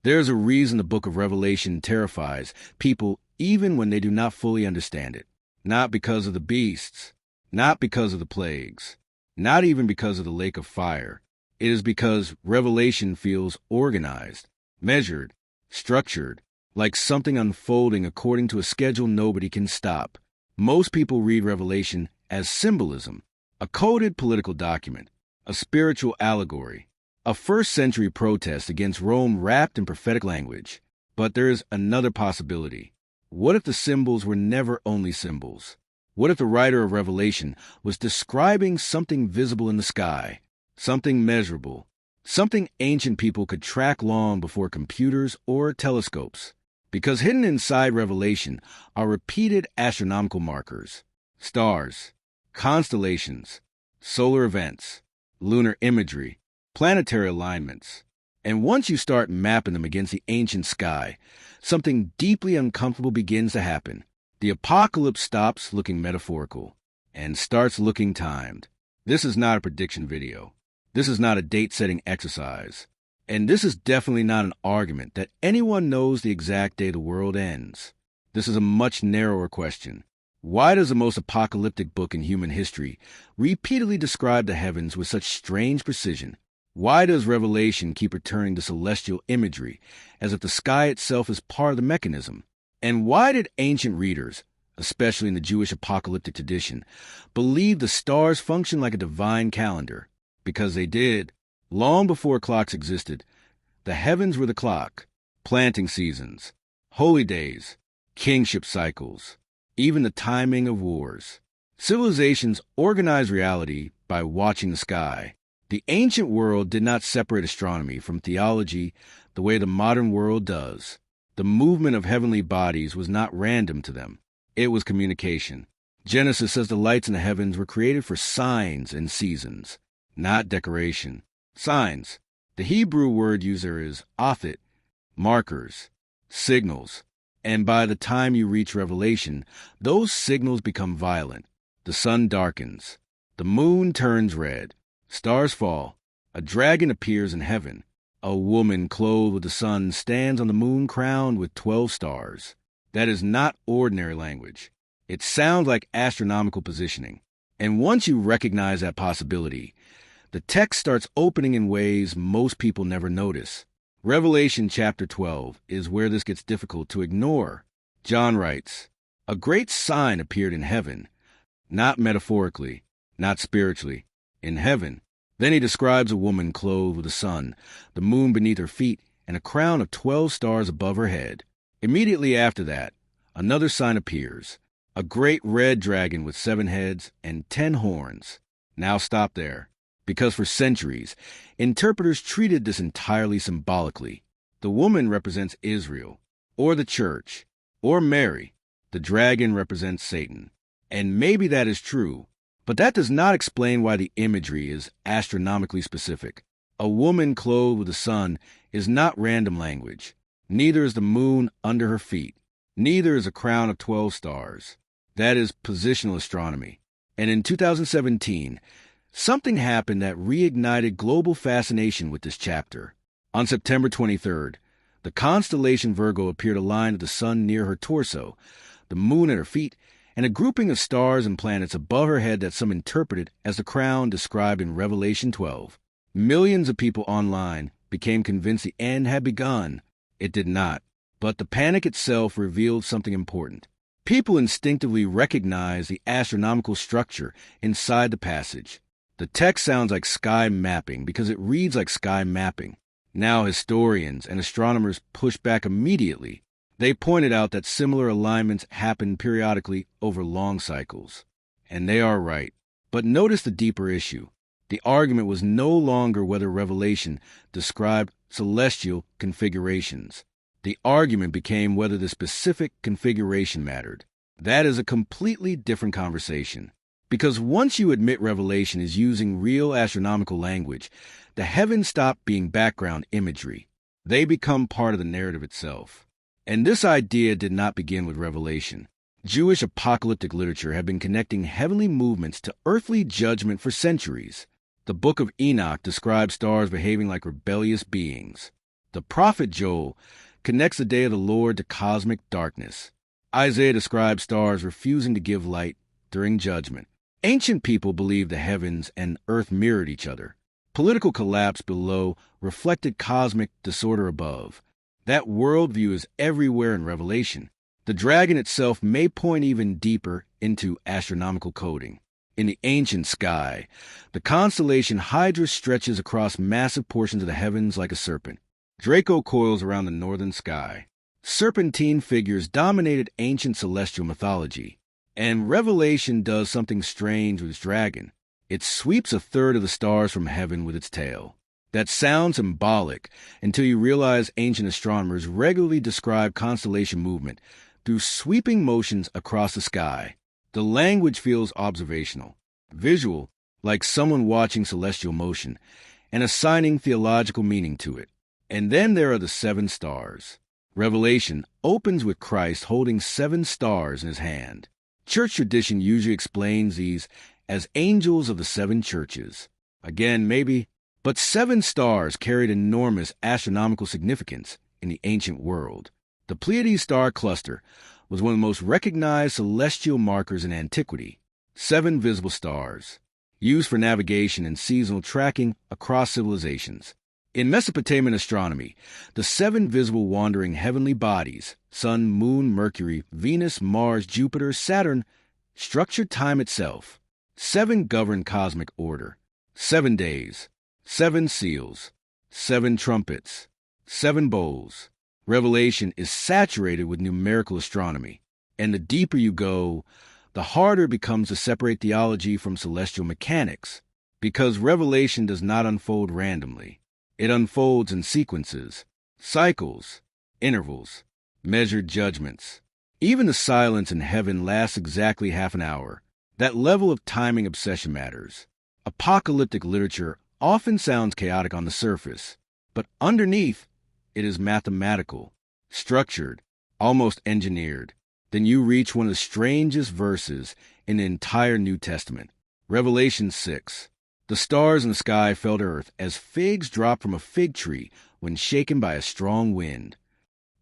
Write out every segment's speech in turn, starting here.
There's a reason the book of Revelation terrifies people even when they do not fully understand it. Not because of the beasts, not because of the plagues, not even because of the lake of fire. It is because Revelation feels organized, measured, structured, like something unfolding according to a schedule nobody can stop. Most people read Revelation as symbolism, a coded political document, a spiritual allegory, a first-century protest against Rome wrapped in prophetic language. But there is another possibility. What if the symbols were never only symbols? What if the writer of Revelation was describing something visible in the sky, something measurable, something ancient people could track long before computers or telescopes? Because hidden inside Revelation are repeated astronomical markers, stars, constellations, solar events, lunar imagery, planetary alignments. And once you start mapping them against the ancient sky, something deeply uncomfortable begins to happen. The apocalypse stops looking metaphorical and starts looking timed. This is not a prediction video. This is not a date-setting exercise. And this is definitely not an argument that anyone knows the exact day the world ends. This is a much narrower question. Why does the most apocalyptic book in human history repeatedly describe the heavens with such strange precision? Why does Revelation keep returning to celestial imagery as if the sky itself is part of the mechanism? And why did ancient readers, especially in the Jewish apocalyptic tradition, believe the stars function like a divine calendar? Because they did. Long before clocks existed, the heavens were the clock. Planting seasons, holy days, kingship cycles, even the timing of wars. Civilizations organized reality by watching the sky. The ancient world did not separate astronomy from theology the way the modern world does. The movement of heavenly bodies was not random to them. It was communication. Genesis says the lights in the heavens were created for signs and seasons, not decoration. Signs. The Hebrew word user is othet, markers, signals. And by the time you reach Revelation, those signals become violent. The sun darkens. The moon turns red. Stars fall. A dragon appears in heaven. A woman clothed with the sun stands on the moon crowned with 12 stars. That is not ordinary language. It sounds like astronomical positioning. And once you recognize that possibility, the text starts opening in ways most people never notice. Revelation chapter 12 is where this gets difficult to ignore. John writes, "A great sign appeared in heaven, not metaphorically, not spiritually, in heaven." Then he describes a woman clothed with the sun, the moon beneath her feet, and a crown of 12 stars above her head. Immediately after that, another sign appears, a great red dragon with 7 heads and 10 horns. Now stop there, because for centuries, interpreters treated this entirely symbolically. The woman represents Israel, or the church, or Mary. The dragon represents Satan. And maybe that is true, but that does not explain why the imagery is astronomically specific. A woman clothed with the sun is not random language. Neither is the moon under her feet. Neither is a crown of 12 stars. That is positional astronomy. And in 2017, something happened that reignited global fascination with this chapter. On September 23rd, the constellation Virgo appeared aligned with the sun near her torso, the moon at her feet, and a grouping of stars and planets above her head that some interpreted as the crown described in Revelation 12. Millions of people online became convinced the end had begun. It did not. But the panic itself revealed something important. People instinctively recognized the astronomical structure inside the passage. The text sounds like sky mapping because it reads like sky mapping. Now historians and astronomers push back immediately. They pointed out that similar alignments happen periodically over long cycles. And they are right. But notice the deeper issue. The argument was no longer whether Revelation described celestial configurations. The argument became whether the specific configuration mattered. That is a completely different conversation. Because once you admit Revelation is using real astronomical language, the heavens stop being background imagery. They become part of the narrative itself. And this idea did not begin with Revelation. Jewish apocalyptic literature had been connecting heavenly movements to earthly judgment for centuries. The book of Enoch describes stars behaving like rebellious beings. The prophet Joel connects the day of the Lord to cosmic darkness. Isaiah describes stars refusing to give light during judgment. Ancient people believed the heavens and earth mirrored each other. Political collapse below reflected cosmic disorder above. That worldview is everywhere in Revelation. The dragon itself may point even deeper into astronomical coding. In the ancient sky, the constellation Hydra stretches across massive portions of the heavens like a serpent. Draco coils around the northern sky. Serpentine figures dominated ancient celestial mythology. And Revelation does something strange with its dragon. It sweeps a third of the stars from heaven with its tail. That sounds symbolic until you realize ancient astronomers regularly describe constellation movement through sweeping motions across the sky. The language feels observational, visual, like someone watching celestial motion, and assigning theological meaning to it. And then there are the 7 stars. Revelation opens with Christ holding 7 stars in his hand. Church tradition usually explains these as angels of the 7 churches. Again, maybe, but 7 stars carried enormous astronomical significance in the ancient world. The Pleiades star cluster was one of the most recognized celestial markers in antiquity. 7 visible stars, used for navigation and seasonal tracking across civilizations. In Mesopotamian astronomy, the 7 visible wandering heavenly bodies, Sun, Moon, Mercury, Venus, Mars, Jupiter, Saturn, structured time itself. 7 govern cosmic order. 7 days, 7 seals, 7 trumpets, 7 bowls. Revelation is saturated with numerical astronomy, and the deeper you go, the harder it becomes to separate theology from celestial mechanics, because Revelation does not unfold randomly. It unfolds in sequences, cycles, intervals, measured judgments. Even the silence in heaven lasts exactly half an hour. That level of timing obsession matters. Apocalyptic literature often sounds chaotic on the surface, but underneath, it is mathematical, structured, almost engineered. Then you reach one of the strangest verses in the entire New Testament. Revelation 6. The stars in the sky fell to earth as figs drop from a fig tree when shaken by a strong wind.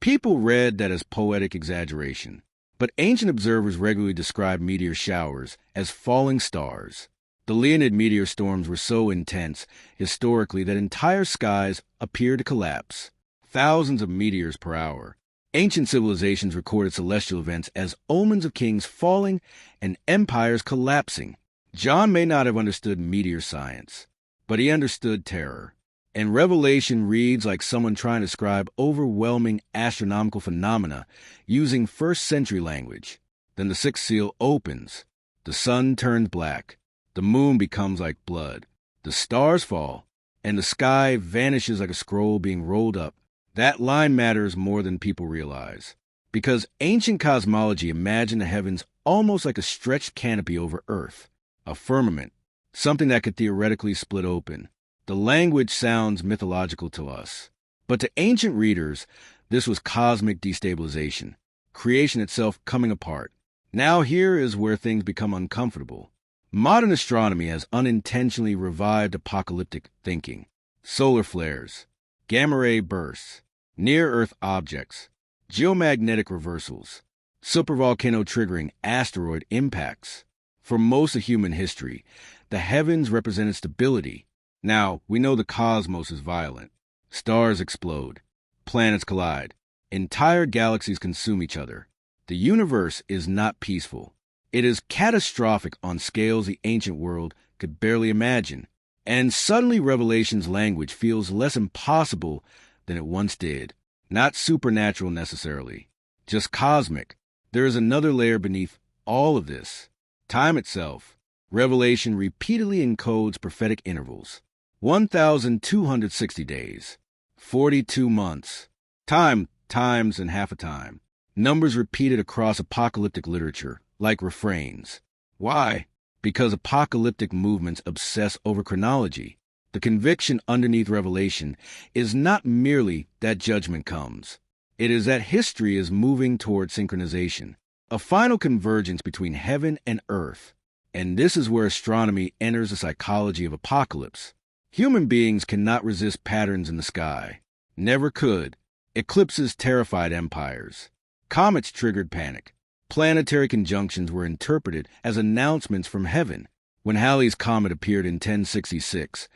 People read that as poetic exaggeration, but ancient observers regularly described meteor showers as falling stars. The Leonid meteor storms were so intense historically that entire skies appeared to collapse. Thousands of meteors per hour. Ancient civilizations recorded celestial events as omens of kings falling and empires collapsing. John may not have understood meteor science, but he understood terror. And Revelation reads like someone trying to describe overwhelming astronomical phenomena using first-century language. Then the 6th seal opens. The sun turns black. The moon becomes like blood. The stars fall, and the sky vanishes like a scroll being rolled up. That line matters more than people realize, because ancient cosmology imagined the heavens almost like a stretched canopy over Earth, a firmament, something that could theoretically split open. The language sounds mythological to us, but to ancient readers, this was cosmic destabilization, creation itself coming apart. Now here is where things become uncomfortable. Modern astronomy has unintentionally revived apocalyptic thinking. Solar flares, gamma-ray bursts, near-Earth objects, geomagnetic reversals, supervolcano triggering asteroid impacts. For most of human history, the heavens represented stability. Now, we know the cosmos is violent. Stars explode. Planets collide. Entire galaxies consume each other. The universe is not peaceful. It is catastrophic on scales the ancient world could barely imagine. And suddenly Revelation's language feels less impossible than it once did. Not supernatural necessarily, just cosmic. There is another layer beneath all of this. Time itself. Revelation repeatedly encodes prophetic intervals. 1,260 days. 42 months. Time, times, and half a time. Numbers repeated across apocalyptic literature, like refrains. Why? Because apocalyptic movements obsess over chronology. The conviction underneath Revelation is not merely that judgment comes. It is that history is moving toward synchronization, a final convergence between heaven and earth. And this is where astronomy enters the psychology of apocalypse. Human beings cannot resist patterns in the sky. Never could. Eclipses terrified empires. Comets triggered panic. Planetary conjunctions were interpreted as announcements from heaven. When Halley's Comet appeared in 1066,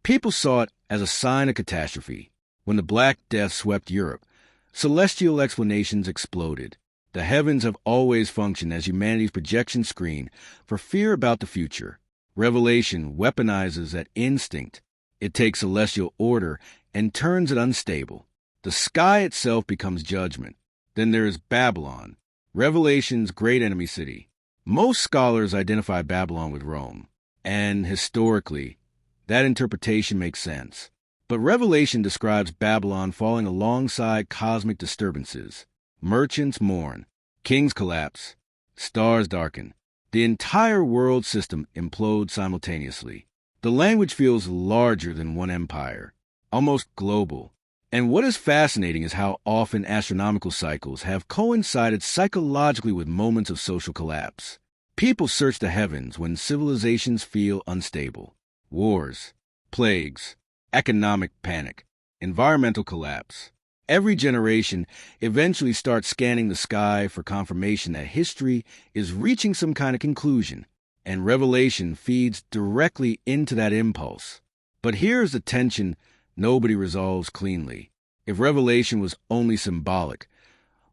people saw it as a sign of catastrophe. When the Black Death swept Europe, celestial explanations exploded. The heavens have always functioned as humanity's projection screen for fear about the future. Revelation weaponizes that instinct. It takes celestial order and turns it unstable. The sky itself becomes judgment. Then there is Babylon, Revelation's great enemy city. Most scholars identify Babylon with Rome, and historically, that interpretation makes sense. But Revelation describes Babylon falling alongside cosmic disturbances. Merchants mourn, kings collapse, stars darken. The entire world system implodes simultaneously. The language feels larger than one empire, almost global. And what is fascinating is how often astronomical cycles have coincided psychologically with moments of social collapse. People search the heavens when civilizations feel unstable. Wars, plagues, economic panic, environmental collapse. Every generation eventually starts scanning the sky for confirmation that history is reaching some kind of conclusion, and Revelation feeds directly into that impulse. But here's the tension nobody resolves cleanly. If Revelation was only symbolic,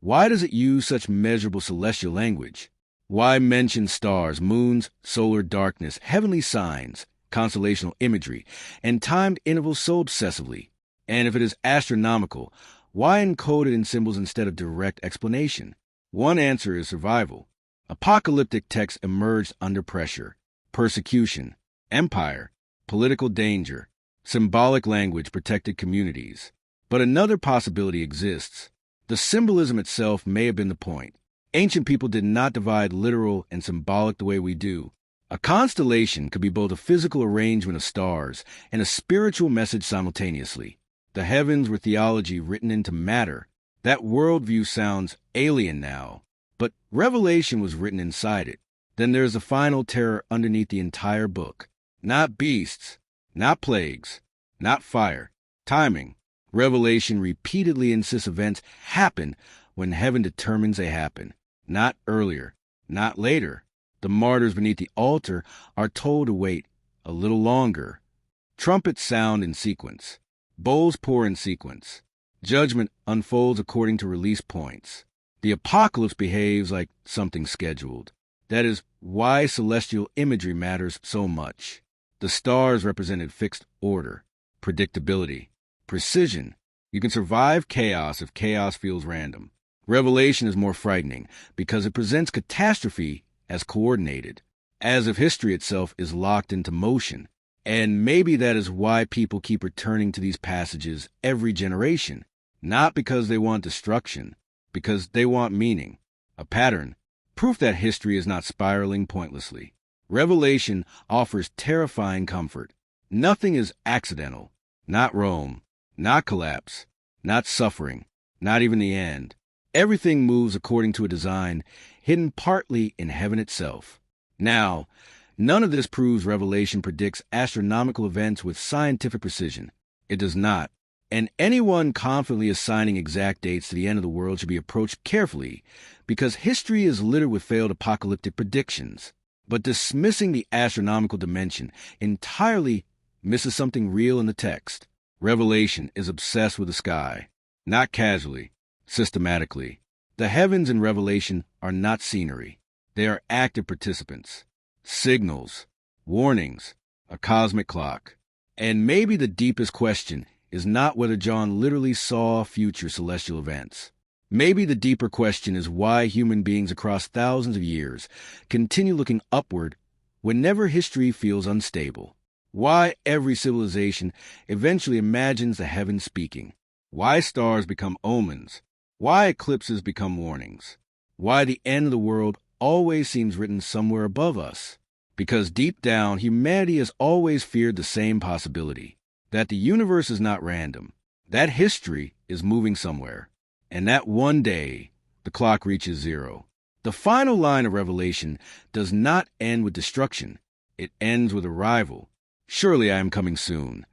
why does it use such measurable celestial language? Why mention stars, moons, solar darkness, heavenly signs, constellational imagery, and timed intervals so obsessively? And if it is astronomical, why encode it in symbols instead of direct explanation? One answer is survival. Apocalyptic texts emerged under pressure, persecution, empire, political danger. Symbolic language protected communities. But another possibility exists. The symbolism itself may have been the point. Ancient people did not divide literal and symbolic the way we do. A constellation could be both a physical arrangement of stars and a spiritual message simultaneously. The heavens were theology written into matter. That worldview sounds alien now, but Revelation was written inside it. Then there's the final terror underneath the entire book. Not beasts, not plagues, not fire. Timing. Revelation repeatedly insists events happen when heaven determines they happen. Not earlier, not later. The martyrs beneath the altar are told to wait a little longer. Trumpets sound in sequence. Bowls pour in sequence. Judgment unfolds according to release points. The apocalypse behaves like something scheduled. That is why celestial imagery matters so much. The stars represented fixed order, predictability, precision. You can survive chaos if chaos feels random. Revelation is more frightening because it presents catastrophe as coordinated, as if history itself is locked into motion. And maybe that is why people keep returning to these passages every generation, not because they want destruction, because they want meaning, a pattern, proof that history is not spiraling pointlessly. Revelation offers terrifying comfort. Nothing is accidental. Not Rome, not collapse, not suffering, not even the end. Everything moves according to a design hidden partly in heaven itself. Now, none of this proves Revelation predicts astronomical events with scientific precision. It does not. And anyone confidently assigning exact dates to the end of the world should be approached carefully, because history is littered with failed apocalyptic predictions. But dismissing the astronomical dimension entirely misses something real in the text. Revelation is obsessed with the sky, not casually, systematically. The heavens in Revelation are not scenery. They are active participants, signals, warnings, a cosmic clock. And maybe the deepest question is not whether John literally saw future celestial events. Maybe the deeper question is why human beings across thousands of years continue looking upward whenever history feels unstable. Why every civilization eventually imagines the heavens speaking. Why stars become omens. Why eclipses become warnings. Why the end of the world always seems written somewhere above us. Because deep down, humanity has always feared the same possibility. That the universe is not random. That history is moving somewhere. And that one day, the clock reaches zero. The final line of Revelation does not end with destruction. It ends with arrival. Surely I am coming soon.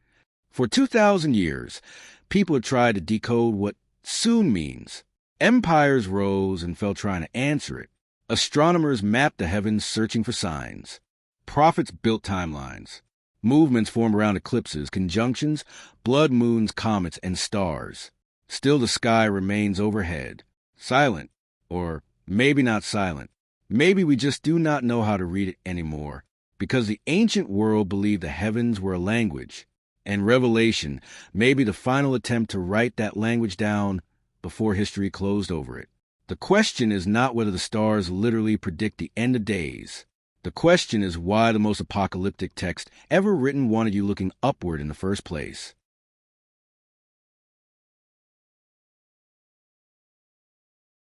For 2,000 years, People tried to decode what soon means. Empires rose and fell trying to answer it. Astronomers mapped the heavens searching for signs. Prophets built timelines. Movements formed around eclipses, conjunctions, blood moons, comets, and stars. Still the sky remains overhead, silent, or maybe not silent. Maybe we just do not know how to read it anymore, because the ancient world believed the heavens were a language, and Revelation may be the final attempt to write that language down before history closed over it. The question is not whether the stars literally predict the end of days. The question is why the most apocalyptic text ever written wanted you looking upward in the first place.